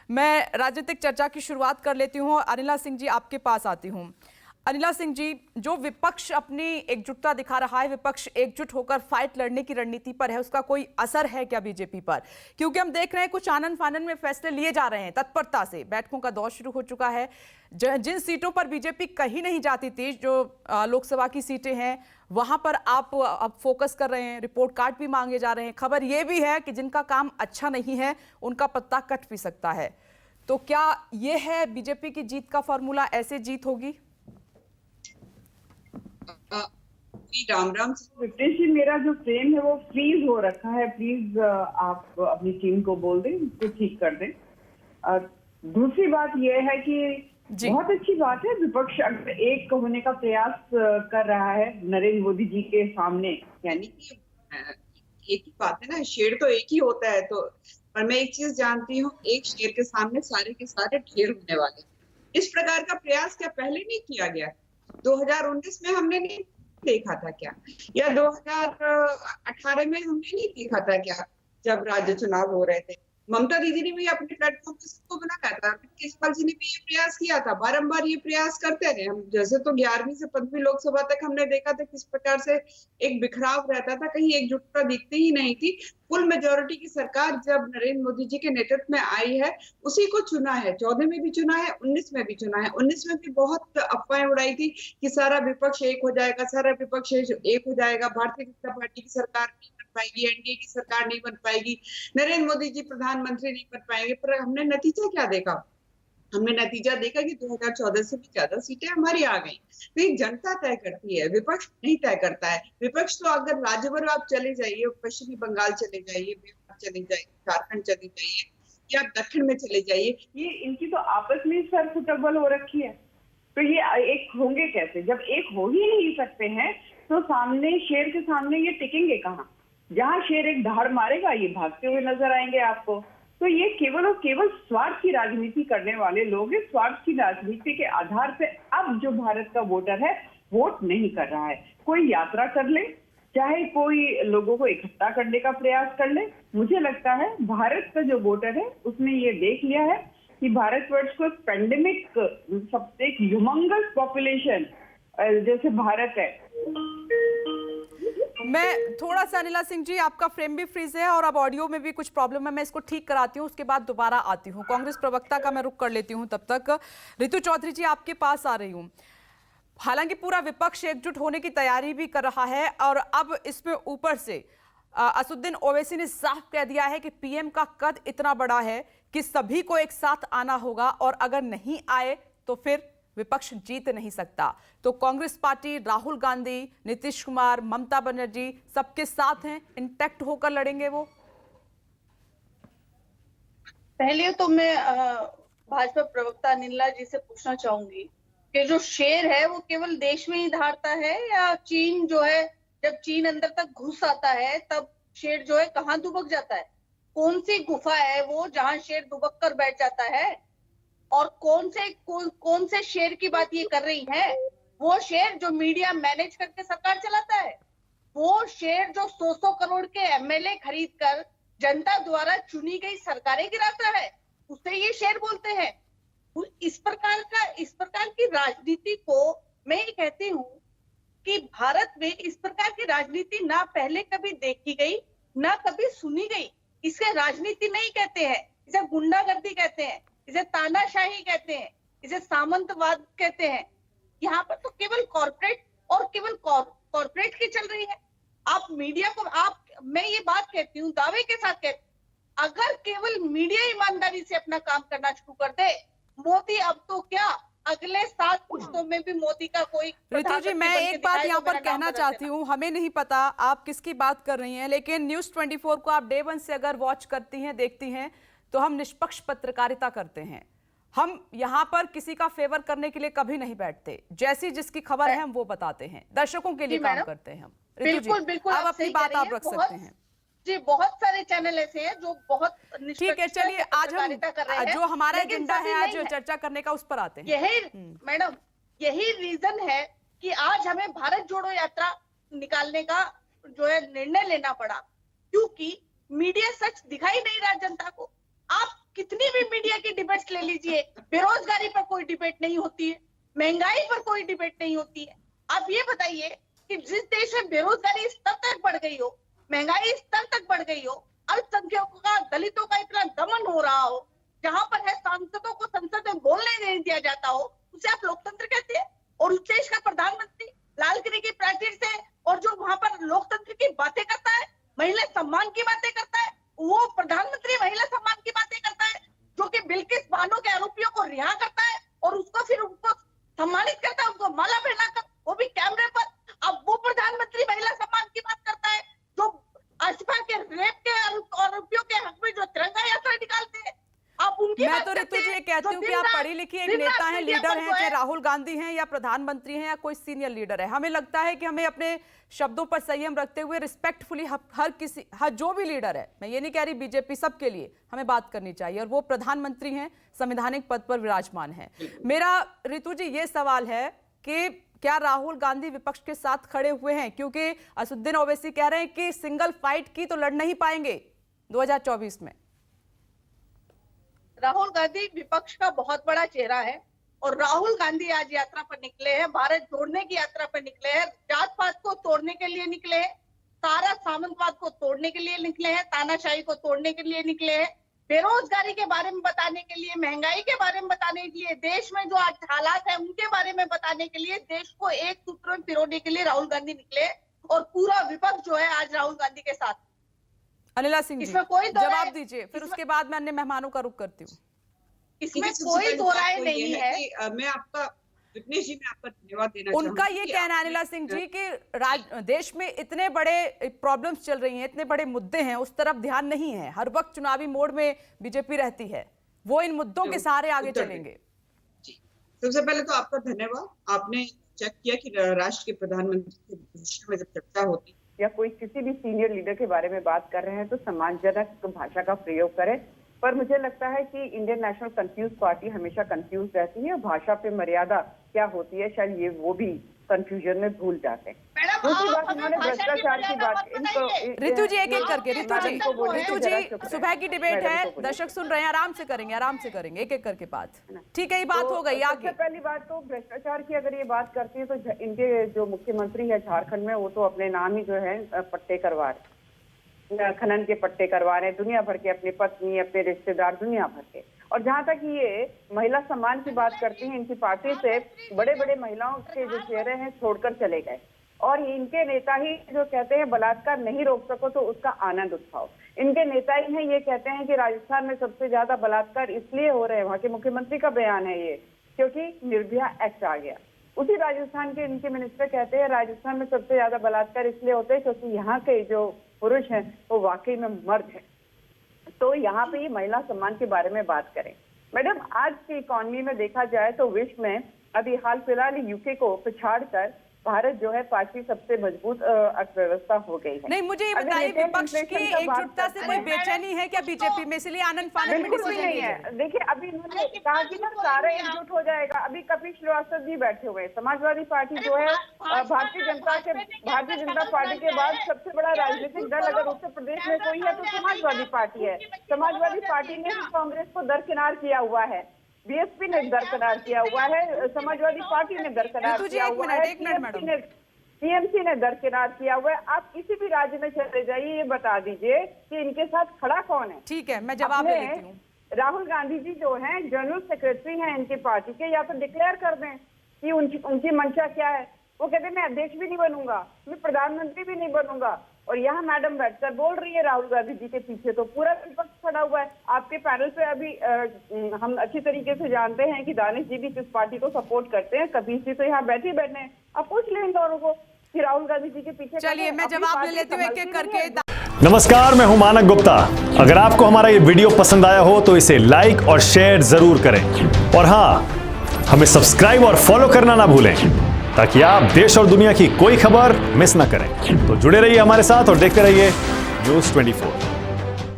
मैं राजनीतिक चर्चा की शुरुआत कर लेती हूँ। अनिला सिंह जी, आपके पास आती हूँ। अनिला सिंह जी, जो विपक्ष अपनी एकजुटता दिखा रहा है, विपक्ष एकजुट होकर फाइट लड़ने की रणनीति पर है, उसका कोई असर है क्या बीजेपी पर? क्योंकि हम देख रहे हैं कुछ आनन फानन में फैसले लिए जा रहे हैं तत्परता से। बैठकों का दौर शुरू हो चुका है। जिन सीटों पर बीजेपी कहीं नहीं जाती थी, जो लोकसभा की सीटें हैं, वहां पर आप अब फोकस कर रहे हैं। रिपोर्ट कार्ड भी मांगे जा रहे हैं। खबर यह भी है कि जिनका काम अच्छा नहीं है उनका पत्ता कट भी सकता है। तो क्या यह है बीजेपी की जीत का फॉर्मूला? ऐसे जीत होगी? राम राम। विपिन जी, मेरा जो फ्रेम है वो फ्रीज हो रखा है। प्लीज आप अपनी टीम को बोल दें, उसको ठीक कर दें। दूसरी बात यह है कि बहुत अच्छी बात है विपक्ष अगर एक होने का प्रयास कर रहा है नरेंद्र मोदी जी के सामने। यानी कि एक ही बात है ना, शेर तो एक ही होता है। तो पर मैं एक चीज जानती हूँ, एक शेर के सामने सारे के सारे ढेर होने वाले। इस प्रकार का प्रयास क्या पहले नहीं किया गया? 2019 में हमने नहीं देखा था क्या? या 2018 में हमने नहीं देखा था क्या, जब राज्य चुनाव हो रहे थे? ममता दीदी ने भी अपने प्लेटफॉर्म पे सबको बनाया था। केजरीवाल जी ने भी ये प्रयास किया था, बारंबार ये प्रयास करते रहे। हम जैसे तो 11वीं से 15वीं लोकसभा तक हमने देखा था किस प्रकार से एक बिखराव रहता था, कहीं एकजुटता दिखती ही नहीं थी। फुल मेजोरिटी की सरकार जब नरेंद्र मोदी जी के नेतृत्व में आई है, उसी को चुना है। 14 में भी चुना है, 19 में भी चुना है। 19 में भी बहुत अफवाहें उड़ाई थी कि सारा विपक्ष एक हो जाएगा, सारा विपक्ष एक हो जाएगा, भारतीय जनता पार्टी की सरकार नहीं बन पाएगी, एनडीए की सरकार नहीं बन पाएगी, नरेंद्र मोदी जी प्रधानमंत्री नहीं बन पाएंगे। पर हमने नतीजा क्या देखा? हमने नतीजा देखा कि 2014 से भी ज्यादा सीटें हमारी आ गई। तो ये जनता तय करती है, विपक्ष नहीं तय करता है। विपक्ष तो अगर राज्य भर आप चले जाइए, पश्चिमी बंगाल चले जाइए, बिहार चले जाइए, झारखंड चले जाइए, या दक्षिण में चले जाइए, ये इनकी तो आपस में सर फुटबॉल हो रखी है। तो ये एक होंगे कैसे? जब एक हो ही नहीं सकते हैं तो सामने शेर के सामने ये टिकेंगे कहाँ? जहाँ शेर एक दहाड़ मारेगा, ये भागते हुए नजर आएंगे आपको। तो ये केवल और केवल स्वार्थ की राजनीति करने वाले लोग हैं। स्वार्थ की राजनीति के आधार पे अब जो भारत का वोटर है वोट नहीं कर रहा है। कोई यात्रा कर ले, चाहे कोई लोगों को इकट्ठा करने का प्रयास कर ले, मुझे लगता है भारत का जो वोटर है उसने ये देख लिया है कि भारतवर्ष को पेंडेमिक, सबसे ह्यूमंगस पॉपुलेशन जैसे भारत है। मैं थोड़ा सा, अनिला सिंह जी, आपका फ्रेम भी फ्रीज है और अब ऑडियो में भी कुछ प्रॉब्लम है। मैं इसको ठीक कराती हूँ, उसके बाद दोबारा आती हूँ। कांग्रेस प्रवक्ता का मैं रुख कर लेती हूँ। तब तक ऋतु चौधरी जी, आपके पास आ रही हूँ। हालांकि पूरा विपक्ष एकजुट होने की तैयारी भी कर रहा है और अब इसमें ऊपर से असदुद्दीन ओवैसी ने साफ कह दिया है कि पीएम का कद इतना बड़ा है कि सभी को एक साथ आना होगा और अगर नहीं आए तो फिर विपक्ष जीत नहीं सकता। तो कांग्रेस पार्टी, राहुल गांधी, नीतीश कुमार, ममता बनर्जी सबके साथ हैं, इंटैक्ट होकर लड़ेंगे वो। पहले तो मैं भाजपा प्रवक्ता अनिला जी से पूछना चाहूंगी कि जो शेर है वो केवल देश में ही दहाड़ता है या चीन जो है, जब चीन अंदर तक घुस आता है तब शेर जो है कहाँ दुबक जाता है? कौन सी गुफा है वो जहां शेर दुबक कर बैठ जाता है? और कौन से शेर की बात ये कर रही है? वो शेर जो मीडिया मैनेज करके सरकार चलाता है, वो शेर जो 100 करोड़ के एमएलए खरीद कर जनता द्वारा चुनी गई सरकारें गिराता है, उसे ये शेर बोलते हैं। इस प्रकार की राजनीति को मैं ये कहती हूँ कि भारत में इस प्रकार की राजनीति ना पहले कभी देखी गई, ना कभी सुनी गई। इसे राजनीति नहीं कहते हैं, इसे गुंडागर्दी कहते हैं, इसे तानाशाही कहते हैं, इसे सामंतवाद कहते हैं। यहाँ पर तो केवल कॉर्पोरेट और केवल कॉर्पोरेट की चल रही है। आप मीडिया को, मैं ये बात कहती हूँ, दावे के साथ कहती हूँ, अगर केवल मीडिया ईमानदारी से अपना काम करना शुरू कर दे, मोदी अब तो क्या, अगले 7 पुश्तों में भी मोदी का कोई। ऋतु जी, मैं एक बात यहाँ पर कहना चाहती हूँ, हमें नहीं पता आप किसकी बात कर रही हैं, लेकिन न्यूज़ 24 को आप डे 1 से अगर वॉच करती हैं, देखती हैं, तो हम निष्पक्ष पत्रकारिता करते हैं। हम यहाँ पर किसी का फेवर करने के लिए कभी नहीं बैठते। जैसी जिसकी खबर है हम वो बताते हैं, दर्शकों के लिए काम करते हैं हम। बिल्कुल बिल्कुल, आप अपनी बात आप रख सकते हैं जी। बहुत सारे चैनल ऐसे हैं जो बहुत ठीक है। चलिए, आज हम जो हमारा एजेंडा है आज चर्चा करने का, उस पर आते हैं। मैडम, यही रीजन है कि आज हमें भारत जोड़ो यात्रा निकालने का जो है निर्णय लेना पड़ा, क्योंकि मीडिया सच दिखाई नहीं रहा जनता को। आप कितनी भी मीडिया की डिबेट्स ले लीजिए, बेरोजगारी पर कोई डिबेट नहीं होती है, महंगाई पर कोई डिबेट नहीं होती है। आप ये बताइए कि जिस देश में बेरोजगारी इस स्तर तक बढ़ गई हो, महंगाई इस स्तर तक बढ़ गई हो, अल्पसंख्यकों का, दलितों का इतना दमन हो रहा हो, जहां पर है सांसदों को संसद में बोलने नहीं दिया जाता हो, उसे आप लोकतंत्र कहते हैं? और उस देश का प्रधानमंत्री लाल किले की प्राचीर से और जो वहां पर लोकतंत्र की बातें करता है, महिला सम्मान की बातें करता है, वो प्रधानमंत्री महिला सम्मान की बातें करता है, जो कि बिल्किस बानो के आरोपियों को रिहा करता है और उसको फिर उनको सम्मानित करता है, उनको माला पहनाकर, वो भी कैमरे पर। अब वो प्रधानमंत्री महिला सम्मान की बात करता है जो आसिफा के रेप के आरोपियों के हक में जो तिरंगा यात्रा निकालते हैं। आप उनकी मैं बात तो करते ऋतु जी हैं, ये कहती जो हूँ कि दिन आप रात- पढ़ी लिखी एक दिन रात नेता हैं, मीडिया लीडर पर हैं, जो है, चाहे राहुल गांधी हैं या प्रधानमंत्री हैं या कोई सीनियर लीडर है। हमें लगता है कि हमें अपने शब्दों पर संयम रखते हुए रिस्पेक्टफुली हर जो भी लीडर है, मैं ये नहीं कह रही बीजेपी, सबके लिए हमें बात करनी चाहिए, और वो प्रधानमंत्री हैं, संवैधानिक पद पर विराजमान है। मेरा ऋतु जी ये सवाल है कि क्या राहुल गांधी विपक्ष के साथ खड़े हुए हैं? क्योंकि असदुद्दीन ओवैसी कह रहे हैं कि सिंगल फाइट की तो लड़ नहीं पाएंगे 2024 में। राहुल गांधी विपक्ष का बहुत बड़ा चेहरा है और राहुल गांधी आज यात्रा पर निकले हैं, भारत जोड़ने की यात्रा पर निकले हैं, जात पात को तोड़ने के लिए निकले हैं, सारा सामंतवाद को तोड़ने के लिए निकले हैं, तानाशाही को तोड़ने के लिए निकले हैं, बेरोजगारी के बारे में बताने के लिए, महंगाई के बारे में बताने के लिए, देश में जो आज हालात है उनके बारे में बताने के लिए, देश को एक सूत्र में पिरोने के लिए राहुल गांधी निकले और पूरा विपक्ष जो है आज राहुल गांधी के साथ। अनिला सिंह जी इसमें कोई दो राय- जवाब दीजिए, फिर उसके बाद मैं अन्य मेहमानों का रुख करती हूँ। इसमें कोई दो राय नहीं है। मैं आपका विघ्नेश जी, मैं आपका धन्यवाद देना उनका ये कहना है अनिला सिंह जी कि देश में इतने बड़े प्रॉब्लम्स चल रही हैं, इतने बड़े मुद्दे हैं, उस तरफ ध्यान नहीं है, हर वक्त चुनावी मोड में बीजेपी रहती है, वो इन मुद्दों के सहारे आगे चलेंगे। जी, सबसे पहले तो आपका धन्यवाद। आपने चेक किया कि राष्ट्र के प्रधानमंत्री के भविष्य में जब चर्चा होती या कोई किसी भी सीनियर लीडर के बारे में बात कर रहे हैं तो सम्मानजनक भाषा का प्रयोग करें। पर मुझे लगता है कि इंडियन नेशनल कंफ्यूज पार्टी हमेशा कंफ्यूज रहती है, भाषा पे मर्यादा क्या होती है शायद ये वो भी कंफ्यूजन में भूल जाते हैं। दूसरी बात, इन्होंने भ्रष्टाचार की बात, ऋतु जी एक एक करके, ऋतु जी सुबह की डिबेट है, दर्शक सुन रहे हैं, आराम से करेंगे एक एक करके बात। ठीक है, ये बात हो गई आगे। सबसे पहली बात तो भ्रष्टाचार की अगर ये बात करती है तो इनके जो मुख्यमंत्री है झारखंड में, वो तो अपने नाम ही जो है पट्टे करवा रहे, खनन के पट्टे करवा रहे हैं, दुनिया भर के, अपनी पत्नी, अपने रिश्तेदार, दुनिया भर के। और जहां तक ये महिला सम्मान की बात करती हैं, इनकी पार्टी से बड़े बड़े महिलाओं के जो चेहरे हैं छोड़कर चले गए, और इनके नेता ही जो कहते हैं बलात्कार नहीं रोक सको तो उसका आनंद उठाओ। इनके नेता ही हैं ये कहते हैं कि राजस्थान में सबसे ज्यादा बलात्कार इसलिए हो रहे हैं, वहां के मुख्यमंत्री का बयान है ये, क्योंकि निर्भया एक्ट आ गया। उसी राजस्थान के इनके मिनिस्टर कहते हैं राजस्थान में सबसे ज्यादा बलात्कार इसलिए होते हैं क्योंकि यहाँ के जो पुरुष हैं वो वाकई में मर्द हैं। तो यहाँ पे ये महिला सम्मान के बारे में बात करें। मैडम, आज की इकोनॉमी में देखा जाए तो विश्व में अभी हाल फिलहाल यूके को पिछाड़कर भारत जो है 5वीं सबसे मजबूत अर्थव्यवस्था हो गई है। नहीं, मुझे ये बताइए विपक्ष की एकजुटता से कोई बेचैनी है क्या बीजेपी में, इसलिए आनंद फानन में बिल्कुल नहीं है। देखिए, अभी इन्होंने कहा कि ना सारा एकजुट हो जाएगा। अभी कपिल श्रीवास्तव जी बैठे हुए हैं, समाजवादी पार्टी जो है भारतीय जनता पार्टी के बाद सबसे बड़ा राजनीतिक दल अगर उत्तर प्रदेश में कोई है तो समाजवादी पार्टी है। समाजवादी पार्टी ने भी कांग्रेस को दरकिनार किया हुआ है, बीएसपी ने दरकिनार किया हुआ है, समाजवादी पार्टी ने दरकिनार किया हुआ है, टीएमसी ने दरकिनार किया हुआ है। आप किसी भी राज्य में चले जाइए, ये बता दीजिए कि इनके साथ खड़ा कौन है। ठीक है, मैं जवाब ले लेती हूँ। राहुल गांधी जी जो हैं जनरल सेक्रेटरी हैं इनकी पार्टी के, या तो डिक्लेयर कर दें कि उनकी मंशा क्या है। वो कहते हैं मैं अध्यक्ष भी नहीं बनूंगा, मैं प्रधानमंत्री भी नहीं बनूंगा, और यहाँ मैडम बैठकर बोल रही है राहुल गांधी जी के पीछे तो पूरा विपक्ष खड़ा हुआ है। आपके पैनल पे अभी हम अच्छी तरीके से जानते हैं कि दानिश जी भी किस पार्टी को सपोर्ट करते हैं, कबीर जी तो यहाँ बैठे हैं। आप पूछ लें इन दोनों को कि राहुल गांधी जी के पीछे। चलिए, मैं जवाब ले लेती हूँ एक एक करके। नमस्कार, मैं हूं मानक गुप्ता। अगर आपको हमारा ये वीडियो पसंद आया हो तो इसे लाइक और शेयर जरूर करें, और हाँ, हमें सब्सक्राइब और फॉलो करना ना भूलें ताकि आप देश और दुनिया की कोई खबर मिस ना करें। तो जुड़े रहिए हमारे साथ और देखते रहिए न्यूज़ 24।